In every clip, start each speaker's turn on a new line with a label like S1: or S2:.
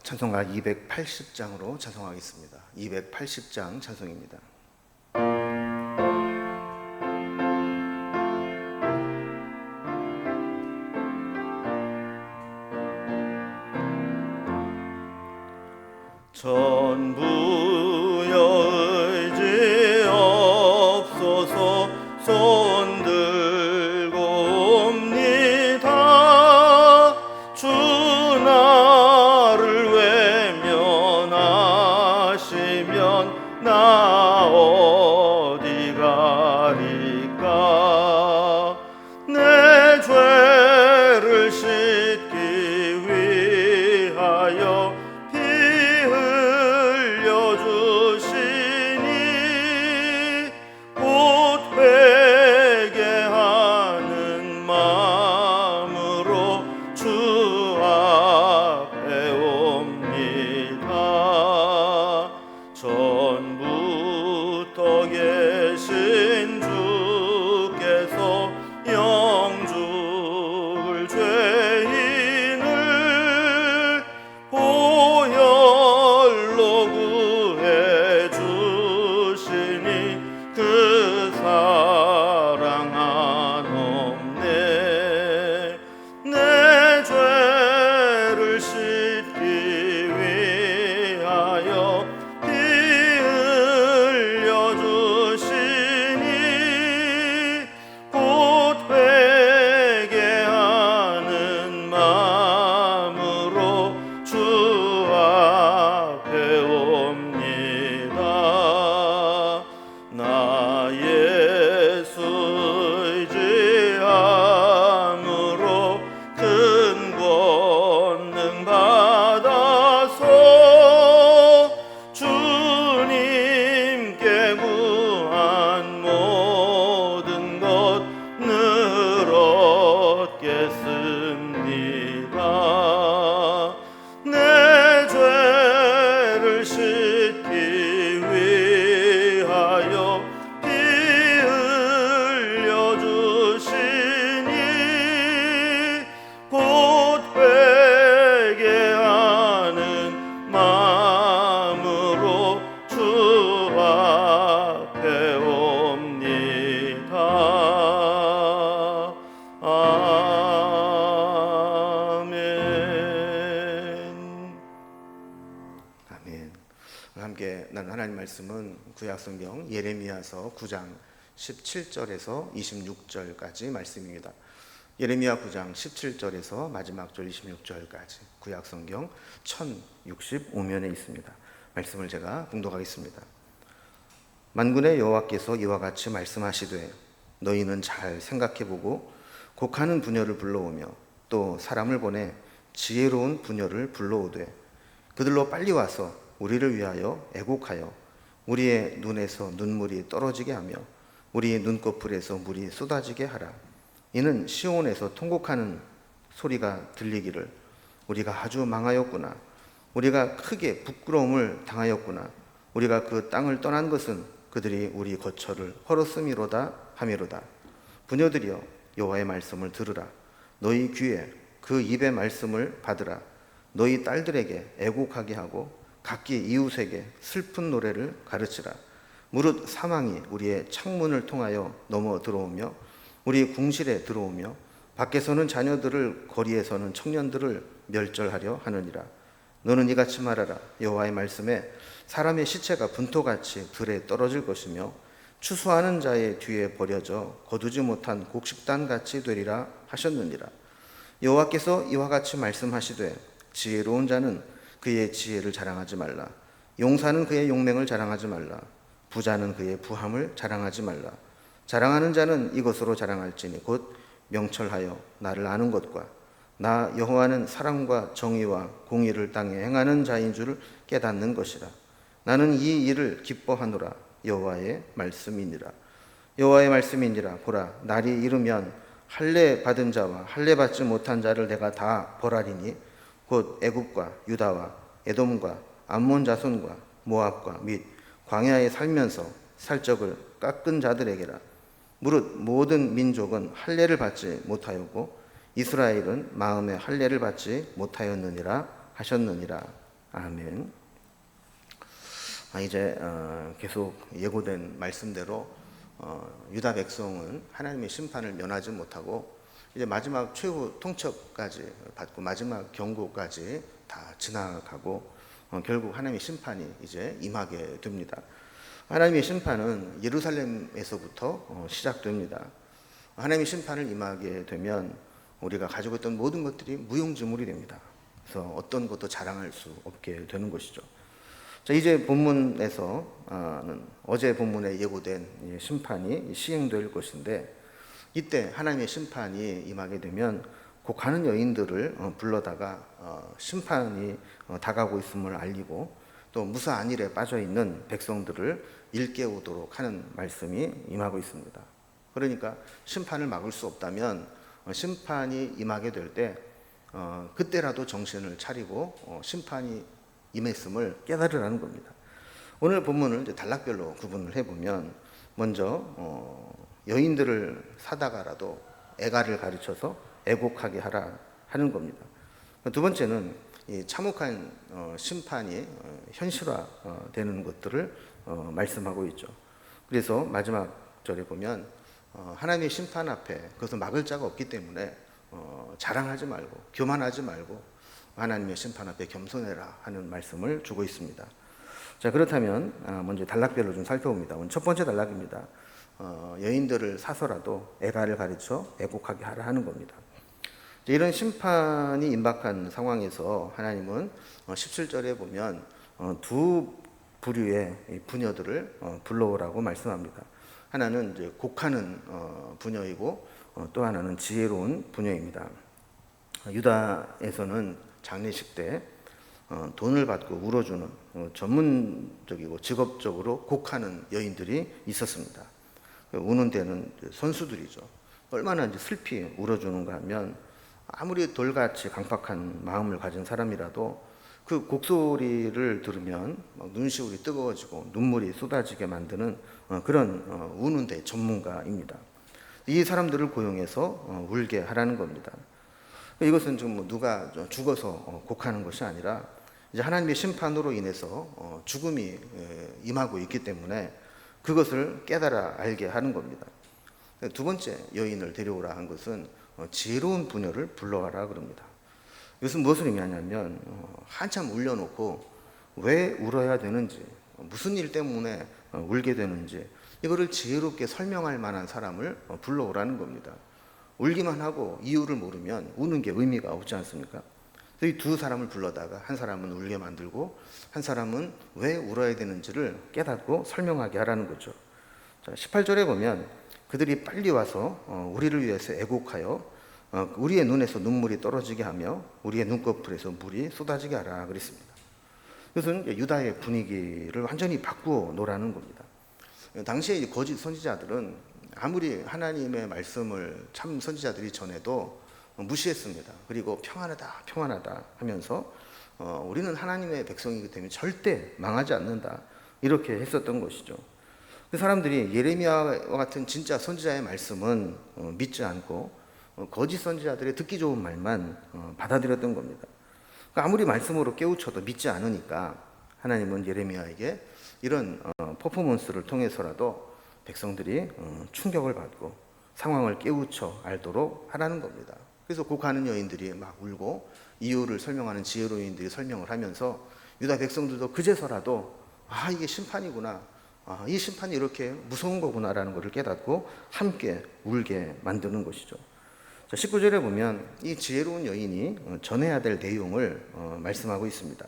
S1: 찬송가 280장으로 찬송하겠습니다. 280장 찬송입니다. 전부여 의지 없소서 손 들고 옵니다. 주 나를 외면하시면 나 어디 가리까. 내 죄를 씻기 위하여 전부터 계신 주께서 영죽을 죄인을 보혈로 구해 주시니 그 사랑 한없네. 내 죄를 씻기 위하여 내 죄를 씻기 위하여 피 흘려 주시니 곧 회개하는 마음으로 주 앞에 옵니다. 함께 나눈 하나님 말씀은 구약성경 예레미야서 9장 17절에서 26절까지 말씀입니다. 예레미야 9장 17절에서 마지막 절 26절까지 구약성경 1065면에 있습니다. 말씀을 제가 봉독하겠습니다. 만군의 여호와께서 이와 같이 말씀하시되 너희는 잘 생각해보고 곡하는 부녀를 불러오며 또 사람을 보내 지혜로운 부녀를 불러오되 그들로 빨리 와서 우리를 위하여 애곡하여 우리의 눈에서 눈물이 떨어지게 하며 우리 눈꺼풀에서 물이 쏟아지게 하라. 이는 시온에서 통곡하는 소리가 들리기를 우리가 아주 망하였구나. 우리가 크게 부끄러움을 당하였구나. 우리가 그 땅을 떠난 것은 그들이 우리 거처를 헐었음이로다 하미로다. 부녀들이여 여호와의 말씀을 들으라. 너희 귀에 그 입의 말씀을 받으라. 너희 딸들에게 애곡하게 하고 각기 이웃에게 슬픈 노래를 가르치라. 무릇 사망이 우리의 창문을 통하여 넘어 들어오며 우리 궁실에 들어오며 밖에서는 자녀들을 거리에서는 청년들을 멸절하려 하느니라. 너는 이같이 말하라. 여호와의 말씀에 사람의 시체가 분토같이 들에 떨어질 것이며 추수하는 자의 뒤에 버려져 거두지 못한 곡식단같이 되리라 하셨느니라. 여호와께서 이와 같이 말씀하시되 지혜로운 자는 그의 지혜를 자랑하지 말라. 용사는 그의 용맹을 자랑하지 말라. 부자는 그의 부함을 자랑하지 말라. 자랑하는 자는 이것으로 자랑할지니 곧 명철하여 나를 아는 것과 나 여호와는 사랑과 정의와 공의를 땅에 행하는 자인 줄을 깨닫는 것이라. 나는 이 일을 기뻐하노라. 여호와의 말씀이니라. 여호와의 말씀이니라. 보라, 날이 이르면 할례 받은 자와 할례 받지 못한 자를 내가 다 벌하리니 곧 애굽과 유다와 에돔과 암몬 자손과 모압과 및 광야에 살면서 살적을 깎은 자들에게라. 무릇 모든 민족은 할례를 받지 못하였고 이스라엘은 마음에 할례를 받지 못하였느니라 하셨느니라. 아멘. 이제 계속 예고된 말씀대로 유다 백성은 하나님의 심판을 면하지 못하고 이제 마지막 최후 통첩까지 받고 마지막 경고까지 다 지나가고 결국 하나님의 심판이 이제 임하게 됩니다. 하나님의 심판은 예루살렘에서부터 시작됩니다. 하나님의 심판을 임하게 되면 우리가 가지고 있던 모든 것들이 무용지물이 됩니다. 그래서 어떤 것도 자랑할 수 없게 되는 것이죠. 자, 이제 본문에서는 어제 본문에 예고된 심판이 시행될 것인데, 이때 하나님의 심판이 임하게 되면 곧 가는 여인들을 불러다가 심판이 다가오고 있음을 알리고 또 무사 안일에 빠져 있는 백성들을 일깨우도록 하는 말씀이 임하고 있습니다. 그러니까 심판을 막을 수 없다면 심판이 임하게 될 때 그때라도 정신을 차리고 심판이 임했음을 깨달으라는 겁니다. 오늘 본문을 이제 단락별로 구분을 해보면 먼저 여인들을 사다가라도 애가를 가르쳐서 애곡하게 하라 하는 겁니다. 두 번째는 이 참혹한 심판이 현실화되는 것들을 말씀하고 있죠. 그래서 마지막 절에 보면 하나님의 심판 앞에 그것을 막을 자가 없기 때문에 자랑하지 말고 교만하지 말고 하나님의 심판 앞에 겸손해라 하는 말씀을 주고 있습니다. 자, 그렇다면 먼저 단락별로 좀 살펴봅니다. 오늘 첫 번째 단락입니다. 여인들을 사서라도 애가를 가르쳐 애곡하게 하라 하는 겁니다. 이런 심판이 임박한 상황에서 하나님은 17절에 보면 두 부류의 부녀들을 불러오라고 말씀합니다. 하나는 이제 곡하는 부녀이고 또 하나는 지혜로운 부녀입니다. 유다에서는 장례식 때 돈을 받고 울어주는 전문적이고 직업적으로 곡하는 여인들이 있었습니다. 우는 데는 선수들이죠. 얼마나 이제 슬피 울어주는가 하면 아무리 돌같이 강팍한 마음을 가진 사람이라도 그 곡소리를 들으면 눈시울이 뜨거워지고 눈물이 쏟아지게 만드는 그런 우는 데 전문가입니다. 이 사람들을 고용해서 울게 하라는 겁니다. 이것은 지금 누가 죽어서 곡하는 것이 아니라 이제 하나님의 심판으로 인해서 죽음이 임하고 있기 때문에 그것을 깨달아 알게 하는 겁니다. 두 번째 여인을 데려오라 한 것은 지혜로운 부녀를 불러와라 그럽니다. 이것은 무엇을 의미하냐면 한참 울려놓고 왜 울어야 되는지, 무슨 일 때문에 울게 되는지 이거를 지혜롭게 설명할 만한 사람을 불러오라는 겁니다. 울기만 하고 이유를 모르면 우는 게 의미가 없지 않습니까? 이 두 사람을 불러다가 한 사람은 울게 만들고 한 사람은 왜 울어야 되는지를 깨닫고 설명하게 하라는 거죠. 자, 18절에 보면 그들이 빨리 와서 우리를 위해서 애곡하여 우리의 눈에서 눈물이 떨어지게 하며 우리의 눈꺼풀에서 물이 쏟아지게 하라 그랬습니다. 이것은 유다의 분위기를 완전히 바꾸어 놓으라는 겁니다. 당시에 거짓 선지자들은 아무리 하나님의 말씀을 참 선지자들이 전해도 무시했습니다. 그리고 평안하다 평안하다 하면서 우리는 하나님의 백성이기 때문에 절대 망하지 않는다 이렇게 했었던 것이죠. 그 사람들이 예레미야와 같은 진짜 선지자의 말씀은 믿지 않고 거짓 선지자들의 듣기 좋은 말만 받아들였던 겁니다. 아무리 말씀으로 깨우쳐도 믿지 않으니까 하나님은 예레미야에게 이런 퍼포먼스를 통해서라도 백성들이 충격을 받고 상황을 깨우쳐 알도록 하라는 겁니다. 그래서 곡하는 여인들이 막 울고 이유를 설명하는 지혜로인들이 설명을 하면서 유다 백성들도 그제서라도 이게 심판이구나, 이 심판이 이렇게 무서운 거구나라는 것을 깨닫고 함께 울게 만드는 것이죠. 자, 19절에 보면 이 지혜로운 여인이 전해야 될 내용을 말씀하고 있습니다.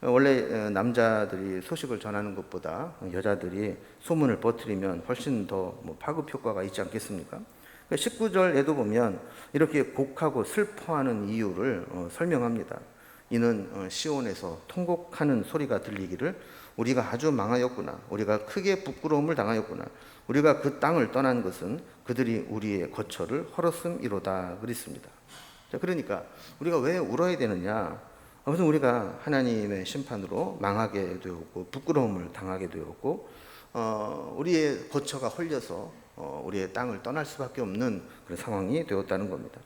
S1: 원래 남자들이 소식을 전하는 것보다 여자들이 소문을 퍼뜨리면 훨씬 더 파급 효과가 있지 않겠습니까? 19절에도 보면 이렇게 곡하고 슬퍼하는 이유를 설명합니다. 이는 시온에서 통곡하는 소리가 들리기를 우리가 아주 망하였구나, 우리가 크게 부끄러움을 당하였구나, 우리가 그 땅을 떠난 것은 그들이 우리의 거처를 헐었음이로다 그랬습니다. 자, 그러니까 우리가 왜 울어야 되느냐? 아무튼 우리가 하나님의 심판으로 망하게 되었고 부끄러움을 당하게 되었고 우리의 거처가 헐려서 우리의 땅을 떠날 수밖에 없는 그런 상황이 되었다는 겁니다.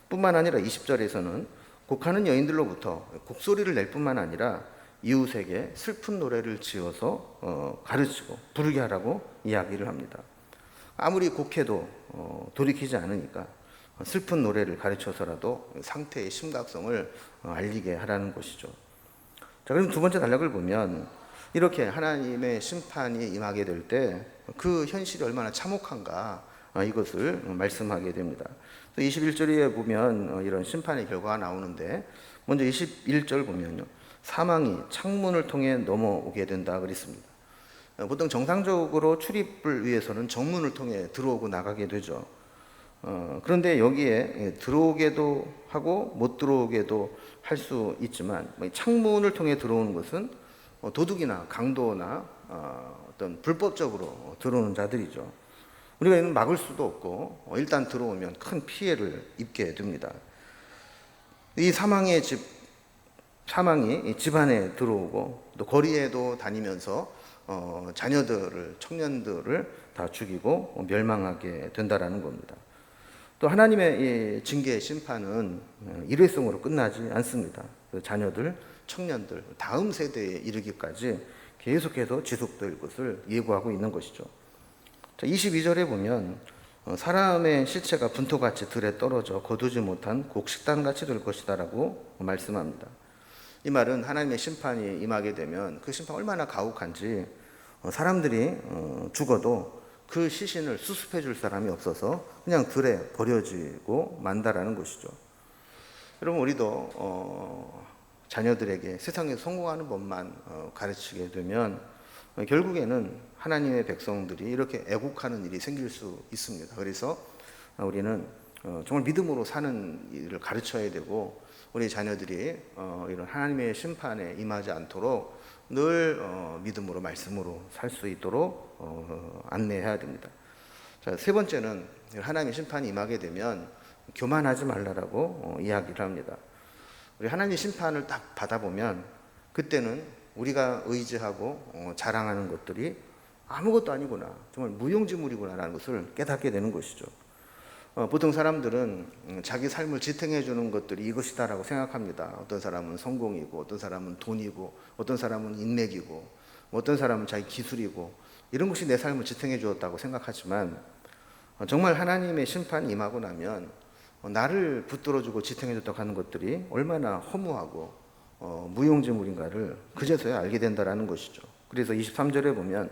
S1: 뿐만 아니라 20절에서는 곡하는 여인들로부터 곡소리를 낼 뿐만 아니라 이웃에게 슬픈 노래를 지어서 가르치고 부르게 하라고 이야기를 합니다. 아무리 곡해도 돌이키지 않으니까 슬픈 노래를 가르쳐서라도 상태의 심각성을 알리게 하라는 것이죠. 자, 그럼 두 번째 단락을 보면 이렇게 하나님의 심판이 임하게 될 때 그 현실이 얼마나 참혹한가 이것을 말씀하게 됩니다. 또 21절에 보면 이런 심판의 결과가 나오는데 먼저 21절 보면요. 사망이 창문을 통해 넘어오게 된다 그랬습니다. 보통 정상적으로 출입을 위해서는 정문을 통해 들어오고 나가게 되죠. 그런데 여기에 들어오게도 하고 못 들어오게도 할 수 있지만 창문을 통해 들어오는 것은 도둑이나 강도나 어떤 불법적으로 들어오는 자들이죠. 우리가 이는 막을 수도 없고 일단 들어오면 큰 피해를 입게 됩니다. 이 사망이 집 안에 들어오고 또 거리에도 다니면서 자녀들을 청년들을 다 죽이고 멸망하게 된다라는 겁니다. 또 하나님의 징계 심판은 일회성으로 끝나지 않습니다. 그 자녀들, 청년들 다음 세대에 이르기까지 계속해서 지속될 것을 예고하고 있는 것이죠. 22절에 보면 사람의 시체가 분토같이 들에 떨어져 거두지 못한 곡식단같이 될 것이다 라고 말씀합니다. 이 말은 하나님의 심판이 임하게 되면 그 심판 얼마나 가혹한지 사람들이 죽어도 그 시신을 수습해 줄 사람이 없어서 그냥 들에 버려지고 만다라는 것이죠. 여러분, 우리도 자녀들에게 세상에서 성공하는 법만 가르치게 되면 결국에는 하나님의 백성들이 이렇게 애국하는 일이 생길 수 있습니다. 그래서 우리는 정말 믿음으로 사는 일을 가르쳐야 되고 우리 자녀들이 이런 하나님의 심판에 임하지 않도록 늘 믿음으로 말씀으로 살 수 있도록 안내해야 됩니다. 자, 세 번째는 하나님의 심판이 임하게 되면 교만하지 말라라고 이야기를 합니다. 우리 하나님의 심판을 딱 받아보면 그때는 우리가 의지하고 자랑하는 것들이 아무것도 아니구나, 정말 무용지물이구나라는 것을 깨닫게 되는 것이죠. 보통 사람들은 자기 삶을 지탱해 주는 것들이 이것이다라고 생각합니다. 어떤 사람은 성공이고 어떤 사람은 돈이고 어떤 사람은 인맥이고 어떤 사람은 자기 기술이고 이런 것이 내 삶을 지탱해 주었다고 생각하지만 정말 하나님의 심판이 임하고 나면 나를 붙들어주고 지탱해줬다고 하는 것들이 얼마나 허무하고 무용지물인가를 그제서야 알게 된다라는 것이죠. 그래서 23절에 보면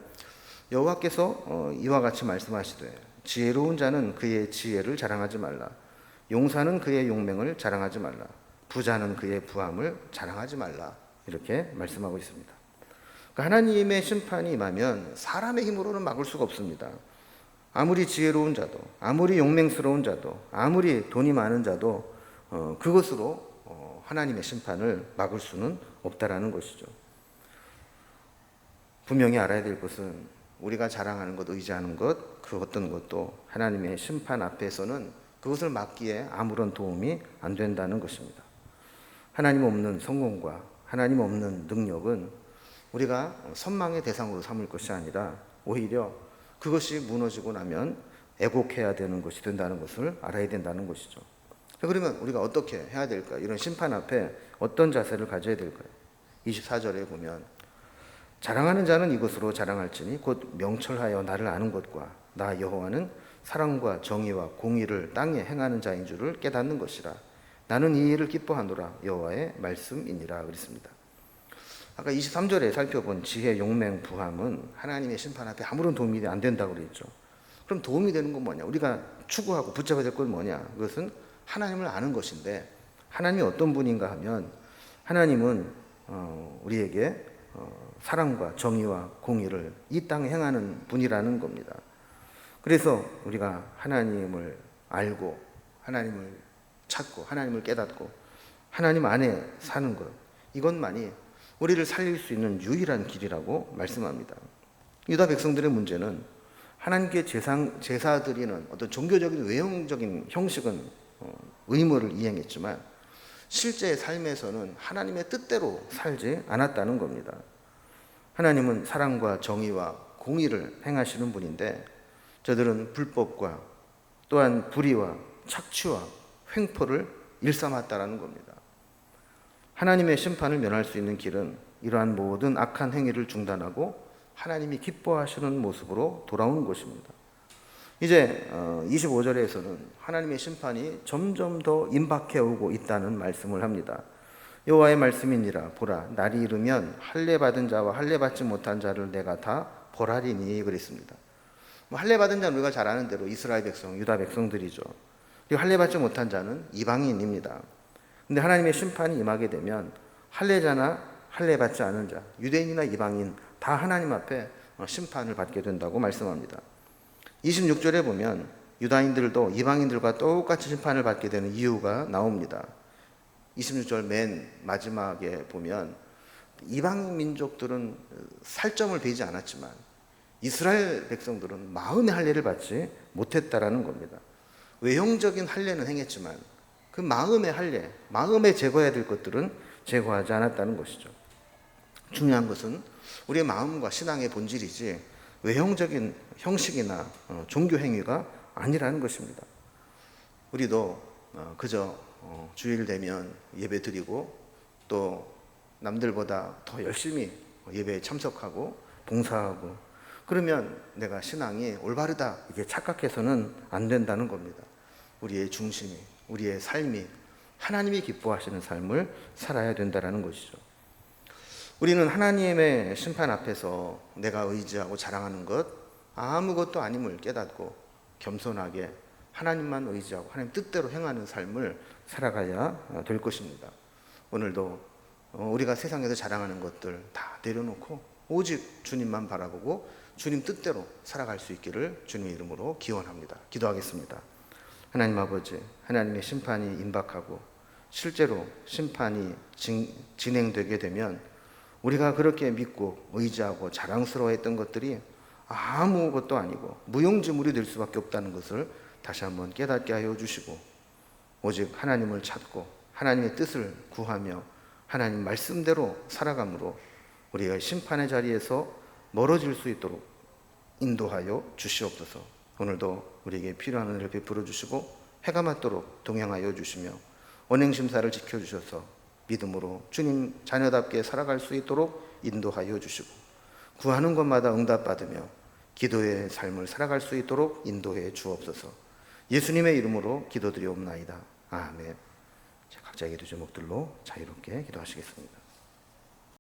S1: 여호와께서 이와 같이 말씀하시되 지혜로운 자는 그의 지혜를 자랑하지 말라. 용사는 그의 용맹을 자랑하지 말라. 부자는 그의 부함을 자랑하지 말라. 이렇게 말씀하고 있습니다. 그러니까 하나님의 심판이 임하면 사람의 힘으로는 막을 수가 없습니다. 아무리 지혜로운 자도, 아무리 용맹스러운 자도, 아무리 돈이 많은 자도 그것으로 하나님의 심판을 막을 수는 없다라는 것이죠. 분명히 알아야 될 것은 우리가 자랑하는 것, 의지하는 것, 그 어떤 것도 하나님의 심판 앞에서는 그것을 막기에 아무런 도움이 안 된다는 것입니다. 하나님 없는 성공과 하나님 없는 능력은 우리가 선망의 대상으로 삼을 것이 아니라 오히려 그것이 무너지고 나면 애곡해야 되는 것이 된다는 것을 알아야 된다는 것이죠. 그러면 우리가 어떻게 해야 될까요? 이런 심판 앞에 어떤 자세를 가져야 될까요? 24절에 보면 자랑하는 자는 이것으로 자랑할지니 곧 명철하여 나를 아는 것과 나 여호와는 사랑과 정의와 공의를 땅에 행하는 자인 줄을 깨닫는 것이라. 나는 이 일을 기뻐하노라. 여호와의 말씀이니라 그랬습니다. 아까 23절에 살펴본 지혜, 용맹, 부함은 하나님의 심판 앞에 아무런 도움이 안 된다고 그랬죠. 그럼 도움이 되는 건 뭐냐? 우리가 추구하고 붙잡아야 될 건 뭐냐? 그것은 하나님을 아는 것인데 하나님이 어떤 분인가 하면 하나님은 우리에게 사랑과 정의와 공의를 이 땅에 행하는 분이라는 겁니다. 그래서 우리가 하나님을 알고 하나님을 찾고 하나님을 깨닫고 하나님 안에 사는 것, 이것만이 우리를 살릴 수 있는 유일한 길이라고 말씀합니다. 유다 백성들의 문제는 하나님께 제사 드리는 어떤 종교적인 외형적인 형식은 의무를 이행했지만 실제 삶에서는 하나님의 뜻대로 살지 않았다는 겁니다. 하나님은 사랑과 정의와 공의를 행하시는 분인데 저들은 불법과 또한 불의와 착취와 횡포를 일삼았다라는 겁니다. 하나님의 심판을 면할 수 있는 길은 이러한 모든 악한 행위를 중단하고 하나님이 기뻐하시는 모습으로 돌아오는 것입니다. 이제 25절에서는 하나님의 심판이 점점 더 임박해 오고 있다는 말씀을 합니다. 여호와의 말씀이니라. 보라, 날이 이르면 할례 받은 자와 할례 받지 못한 자를 내가 다 벌하리니 그랬습니다. 할례 받은 자는 우리가 잘 아는 대로 이스라엘 백성, 유다 백성들이죠. 그리고 할례 받지 못한 자는 이방인입니다. 근데 하나님의 심판이 임하게 되면 할례자나 할례 받지 않은 자, 유대인이나 이방인 다 하나님 앞에 심판을 받게 된다고 말씀합니다. 26절에 보면 유다인들도 이방인들과 똑같이 심판을 받게 되는 이유가 나옵니다. 26절 맨 마지막에 보면 이방인 민족들은 살점을 베이지 않았지만 이스라엘 백성들은 마음의 할례를 받지 못했다라는 겁니다. 외형적인 할례는 행했지만 그 마음의 할례, 마음에 제거해야 될 것들은 제거하지 않았다는 것이죠. 중요한 것은 우리의 마음과 신앙의 본질이지 외형적인 형식이나 종교 행위가 아니라는 것입니다. 우리도 그저 주일 되면 예배 드리고 또 남들보다 더 열심히 예배에 참석하고 봉사하고 그러면 내가 신앙이 올바르다 이게 착각해서는 안 된다는 겁니다. 우리의 중심이, 우리의 삶이 하나님이 기뻐하시는 삶을 살아야 된다는 것이죠. 우리는 하나님의 심판 앞에서 내가 의지하고 자랑하는 것 아무것도 아님을 깨닫고 겸손하게 하나님만 의지하고 하나님 뜻대로 행하는 삶을 살아가야 될 것입니다. 오늘도 우리가 세상에서 자랑하는 것들 다 내려놓고 오직 주님만 바라보고 주님 뜻대로 살아갈 수 있기를 주님의 이름으로 기원합니다. 기도하겠습니다. 하나님 아버지, 하나님의 심판이 임박하고 실제로 심판이 진행되게 되면 우리가 그렇게 믿고 의지하고 자랑스러워했던 것들이 아무것도 아니고 무용지물이 될 수밖에 없다는 것을 다시 한번 깨닫게 하여 주시고 오직 하나님을 찾고 하나님의 뜻을 구하며 하나님 말씀대로 살아감으로 우리가 심판의 자리에서 멀어질 수 있도록 인도하여 주시옵소서. 오늘도 우리에게 필요한 은혜를 베풀어 주시고 해가 맞도록 동행하여 주시며 언행심사를 지켜주셔서 믿음으로 주님 자녀답게 살아갈 수 있도록 인도하여 주시고 구하는 것마다 응답받으며 기도의 삶을 살아갈 수 있도록 인도해 주옵소서. 예수님의 이름으로 기도드리옵나이다. 아멘. 각자의 기도 제목들로 자유롭게 기도하시겠습니다.